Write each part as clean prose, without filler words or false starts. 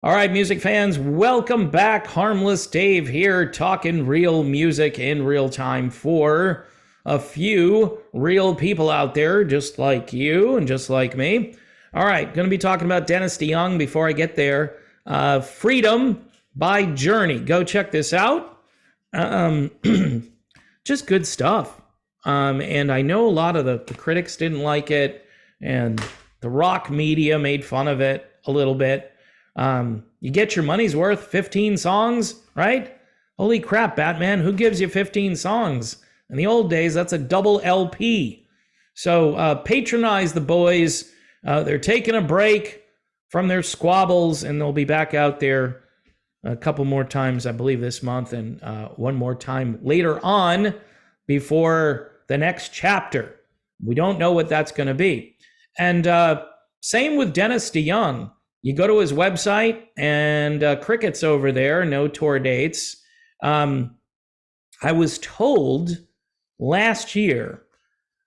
All right, music fans, welcome back. Harmless Dave here, talking real music in real time for a few real people out there, just like you and just like me. All right, going to be talking about Dennis DeYoung before I get there. Freedom by Journey. Go check this out. Um, just good stuff. And I know a lot of the critics didn't like it, and the rock media made fun of it a little bit. You get your money's worth, 15 songs, right? Holy crap, Batman, who gives you 15 songs? In the old days, that's a double LP. So patronize the boys. They're taking a break from their squabbles, and they'll be back out there a couple more times, I believe, this month, and one more time later on before the next chapter. We don't know what that's going to be. And same with Dennis DeYoung. You go to his website and crickets over there, no tour dates. I was told last year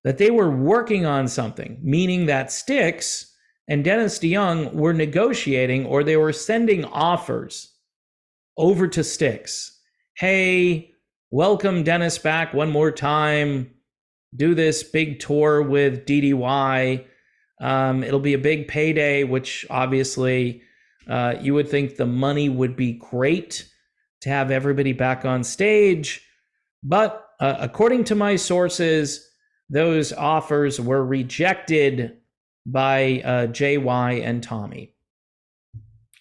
that they were working on something, meaning that Styx and Dennis DeYoung were negotiating, or they were sending offers over to Styx. Hey, welcome Dennis back one more time. Do this big tour with DDY. It'll be a big payday, which obviously you would think the money would be great to have everybody back on stage. But according to my sources, those offers were rejected by JY and Tommy.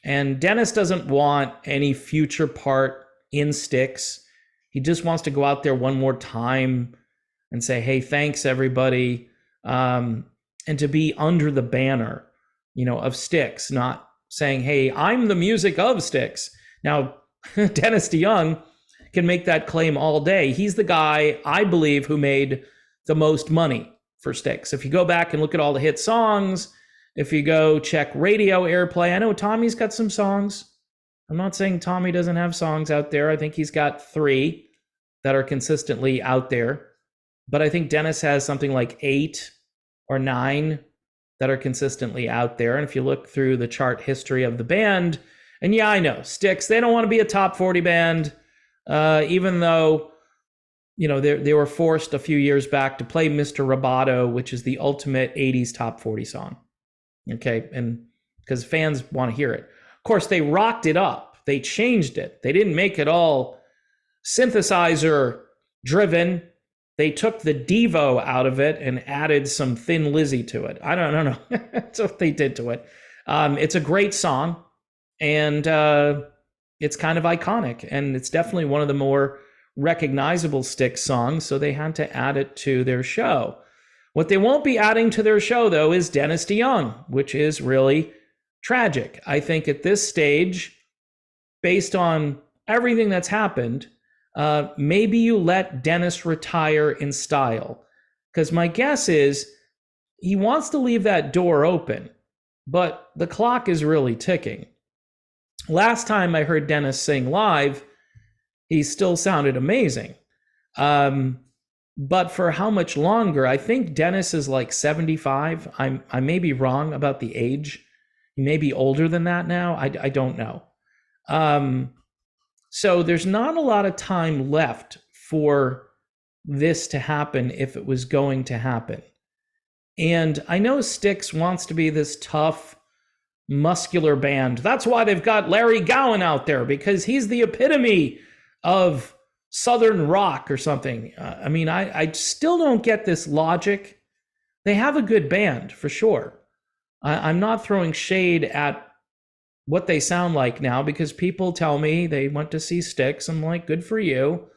And Dennis doesn't want any future part in Styx. He just wants to go out there one more time and say, hey, thanks, everybody. And to be under the banner, of Styx, not saying, hey, I'm the music of Styx. Now, Dennis DeYoung can make that claim all day. He's the guy, I believe, who made the most money for Styx. If you go back and look at all the hit songs, if you go check radio airplay, I know Tommy's got some songs. I'm not saying Tommy doesn't have songs out there. I think he's got 3 that are consistently out there. But I think Dennis has something like 8 or 9 that are consistently out there. And if you look through the chart history of the band, and yeah, I know, Styx, they don't want to be a top 40 band, even though, they were forced a few years back to play Mr. Roboto, which is the ultimate 80s top 40 song. Okay, and because fans want to hear it. Of course, they rocked it up. They changed it. They didn't make it all synthesizer driven. They took the Devo out of it and added some Thin Lizzy to it. I don't know. That's what they did to it. It's a great song, and it's kind of iconic, and it's definitely one of the more recognizable Styx songs, so they had to add it to their show. What they won't be adding to their show, though, is Dennis DeYoung, which is really tragic. I think at this stage, based on everything that's happened, maybe you let Dennis retire in style. Because my guess is he wants to leave that door open, but the clock is really ticking. Last time I heard Dennis sing live, he still sounded amazing. But for how much longer? I think Dennis is like 75. I may be wrong about the age. He may be older than that now. I don't know. So there's not a lot of time left for this to happen if it was going to happen. And I know Styx wants to be this tough, muscular band. That's why they've got Larry Gowan out there, because he's the epitome of Southern rock or something. I still don't get this logic. They have a good band, for sure. I'm not throwing shade at what they sound like now, because people tell me they went to see Styx. I'm like, good for you.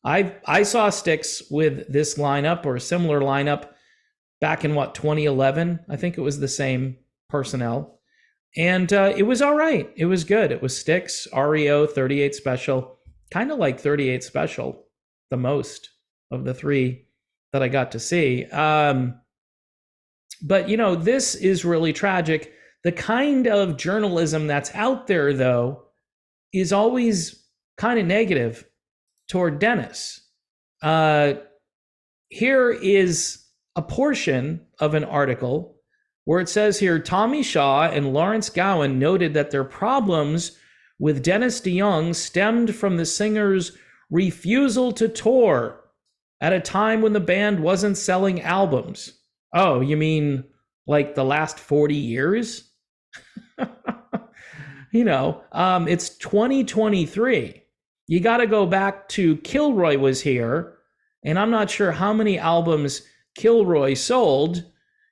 I saw Styx with this lineup or a similar lineup back in 2011. I think it was the same personnel. And it was all right. It was good. It was Styx, REO, 38 Special. Kind of like 38 Special, the most of the 3 that I got to see. But, this is really tragic. The kind of journalism that's out there, though, is always kind of negative toward Dennis. Here is a portion of an article where it says here, Tommy Shaw and Lawrence Gowan noted that their problems with Dennis DeYoung stemmed from the singer's refusal to tour at a time when the band wasn't selling albums. Oh, you mean like the last 40 years? It's 2023. You got to go back to Kilroy was here, and I'm not sure how many albums Kilroy sold.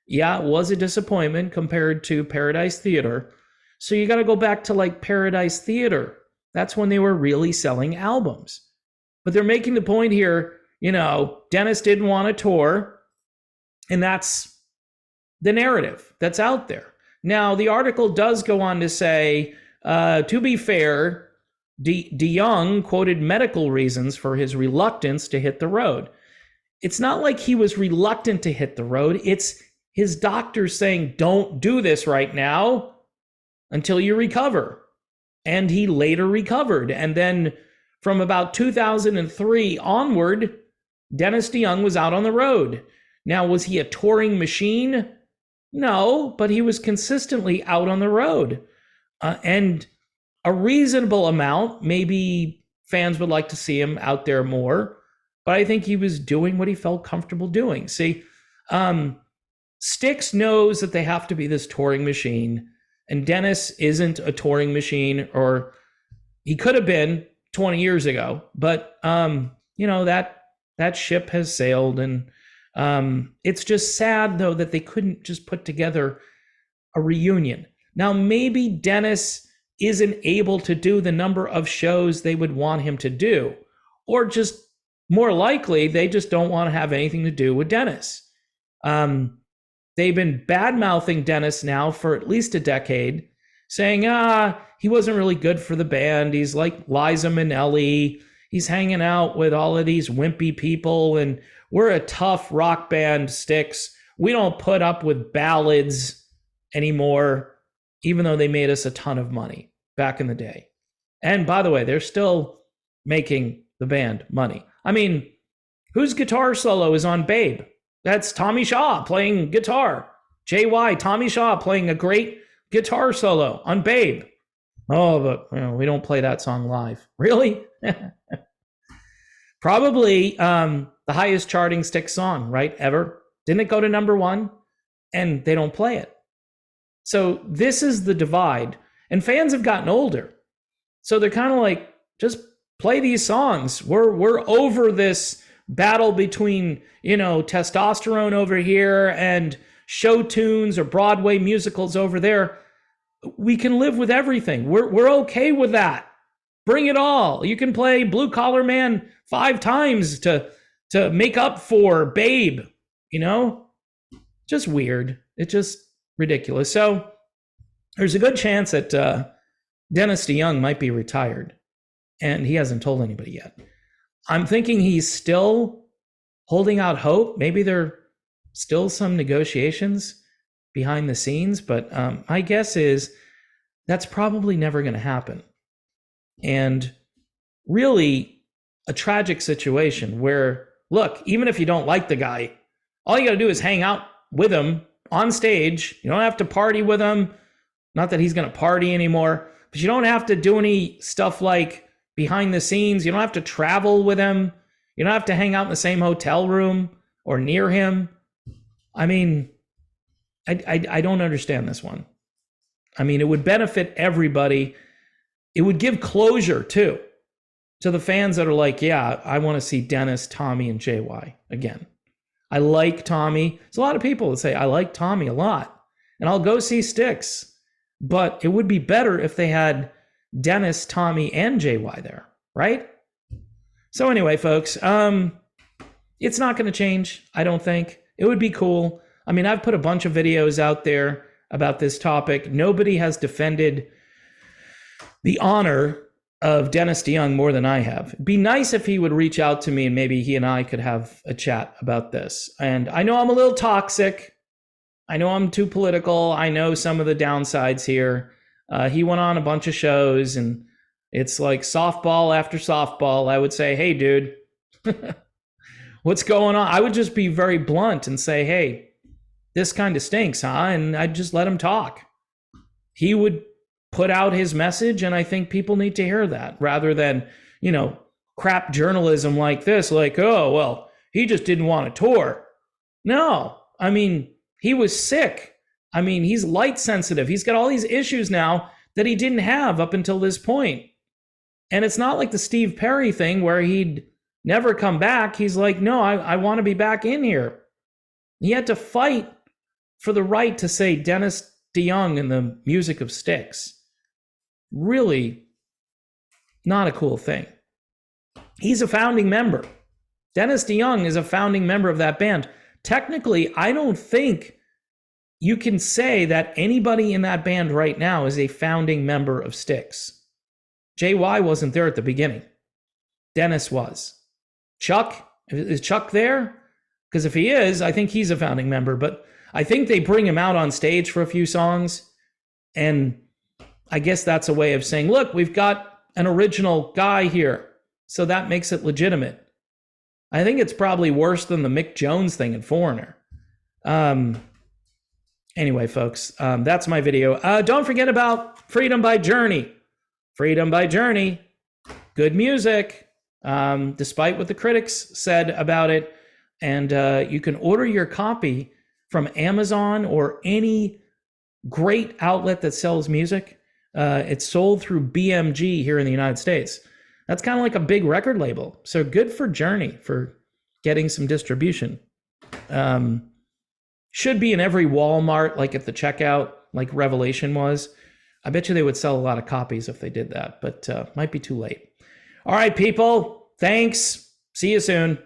Yeah, it was a disappointment compared to Paradise Theater. So you got to go back to like Paradise Theater. That's when they were really selling albums. But they're making the point here, Dennis didn't want to tour, and that's the narrative that's out there. Now, the article does go on to say, to be fair, DeYoung quoted medical reasons for his reluctance to hit the road. It's not like he was reluctant to hit the road. It's his doctor saying, don't do this right now until you recover. And he later recovered. And then from about 2003 onward, Dennis DeYoung was out on the road. Now, was he a touring machine? No, but he was consistently out on the road. And a reasonable amount. Maybe fans would like to see him out there more, but I think he was doing what he felt comfortable doing. See, Styx knows that they have to be this touring machine, and Dennis isn't a touring machine, or he could have been 20 years ago, but that ship has sailed, and it's just sad though that they couldn't just put together a reunion. Now, maybe Dennis isn't able to do the number of shows they would want him to do, or just more likely, they just don't want to have anything to do with Dennis. They've been bad-mouthing Dennis now for at least a decade, saying, he wasn't really good for the band. He's like Liza Minnelli. He's hanging out with all of these wimpy people, and we're a tough rock band, Styx. We don't put up with ballads anymore, even though they made us a ton of money back in the day. And by the way, they're still making the band money. I mean, whose guitar solo is on Babe? That's Tommy Shaw playing guitar. JY, Tommy Shaw playing a great guitar solo on Babe. Oh, but we don't play that song live. Really? Probably the highest charting Styx song, right, ever. Didn't it go to #1? And they don't play it. So this is the divide. And fans have gotten older. So they're kind of like, just play these songs. We're over this battle between, testosterone over here and show tunes or Broadway musicals over there. We can live with everything. We're okay with that. Bring it all. You can play Blue Collar Man 5 times to make up for Babe, Just weird. It's just ridiculous. So there's a good chance that Dennis DeYoung might be retired, and he hasn't told anybody yet. I'm thinking he's still holding out hope. Maybe there are still some negotiations behind the scenes, but my guess is that's probably never going to happen. And really a tragic situation where, look, even if you don't like the guy, all you got to do is hang out with him on stage. You don't have to party with him. Not that he's going to party anymore, but you don't have to do any stuff like behind the scenes. You don't have to travel with him. You don't have to hang out in the same hotel room or near him. I mean, I don't understand this one. I mean, it would benefit everybody. It would give closure too to the fans that are like, yeah, I want to see Dennis, Tommy, and JY again. I like Tommy. There's a lot of people that say, I like Tommy a lot, and I'll go see Styx. But it would be better if they had Dennis, Tommy, and JY there, right? So anyway, folks, it's not going to change, I don't think. It would be cool. I mean, I've put a bunch of videos out there about this topic. Nobody has defended the honor of Dennis DeYoung more than I have. It'd be nice if he would reach out to me and maybe he and I could have a chat about this. And I know I'm a little toxic. I know I'm too political. I know some of the downsides here. He went on a bunch of shows and it's like softball after softball. I would say, hey, dude, what's going on? I would just be very blunt and say, hey, this kind of stinks, huh? And I'd just let him talk. He would put out his message, and I think people need to hear that rather than, crap journalism like this, like, oh, well, he just didn't want to tour. No, I mean, he was sick. I mean, he's light sensitive. He's got all these issues now that he didn't have up until this point. And it's not like the Steve Perry thing where he'd never come back. He's like, no, I want to be back in here. He had to fight for the right to say Dennis DeYoung and the music of Styx. Really not a cool thing. He's a founding member. Dennis DeYoung is a founding member of that band. Technically, I don't think you can say that anybody in that band right now is a founding member of Styx. JY wasn't there at the beginning. Dennis was. Chuck, is Chuck there? Because if he is, I think he's a founding member. But I think they bring him out on stage for a few songs. And I guess that's a way of saying, look, we've got an original guy here. So that makes it legitimate. I think it's probably worse than the Mick Jones thing in Foreigner. Anyway, folks, that's my video. Don't forget about Freedom by Journey. Freedom by Journey. Good music, despite what the critics said about it. And you can order your copy from Amazon or any great outlet that sells music. It's sold through BMG here in the United States. That's kind of like a big record label. So good for Journey for getting some distribution. Should be in every Walmart, like at the checkout, like Revelation was. I bet you they would sell a lot of copies if they did that, but might be too late. All right, people. Thanks. See you soon.